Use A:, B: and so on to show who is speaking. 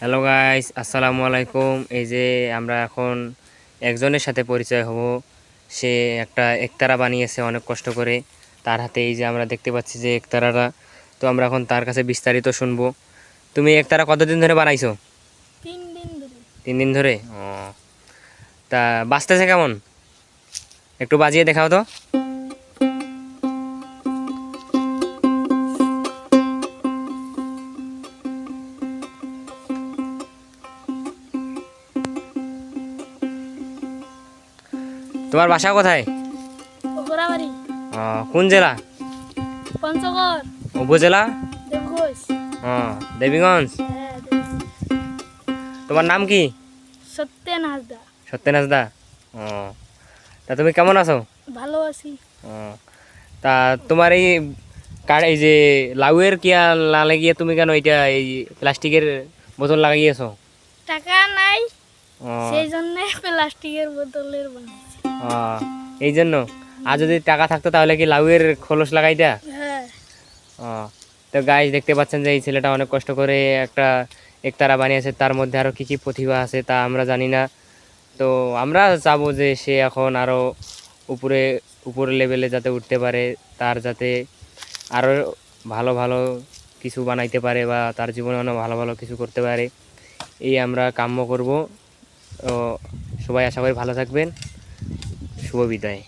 A: Hello guys, আসসালামু আলাইকুম। এই যে আমরা এখন একজনের সাথে পরিচয় হব। সে একটা একতারা বানিয়েছে অনেক কষ্ট করে। তার হাতে এই যে আমরা দেখতে পাচ্ছি যে একতারাটা। তো আমরা এখন তার কাছে বিস্তারিত শুনবো। তুমি একতারা কতদিন ধরে বানাইছো?
B: 3 দিন ধরে।
A: 3 দিন ধরে? ও, তা বাজতেছে কেমন? একটু বাজিয়ে দেখাও তো। তোমার বাসা কোথায়?
B: ওগরাবাড়ি,
A: কোন জেলা?
B: পঞ্চগড়,
A: উপজেলা?
B: দেবঘোষ।
A: দেবীগঞ্জ।
B: হ্যাঁ,
A: তোমার নাম কি?
B: সত্যেন হাসদা।
A: সত্যেন হাঁসদা। ও, তা তুমি কেমন আছো?
B: ভালো আছি।
A: ও, তা তোমার এই এই যে লাউয়ের কিয়া লাগিয়ে তুমি কেন এটা এই প্লাস্টিকের বোতল লাগাইয়েছো?
B: টাকা নাই,
A: ও,
B: সেই জন্য প্লাস্টিকের বোতলের বানাইছি।
A: ও, এই জন্য। আর যদি টাকা থাকতো তাহলে কি লাউয়ের খোলস লাগাইতা?
B: হ্যাঁ,
A: ও, তো গাইস দেখতে পাচ্ছেন যে এই ছেলেটা অনেক কষ্ট করে একটা একতারা বানিয়েছে। তার মধ্যে আরো কি কি প্রতিভা আছে তা আমরা জানি না। তো আমরা চাবো যে সে এখন আরো উপরে উপরের লেভেলে যাতে উঠতে পারে, তার যাতে আরও ভালো ভালো কিছু বানাইতে পারে বা তার জীবনে অনেক ভালো ভালো কিছু করতে পারে, এই আমরা কাম্য করব। তো সবাই আশা করি ভালো থাকবেন। শুভ বিদায়।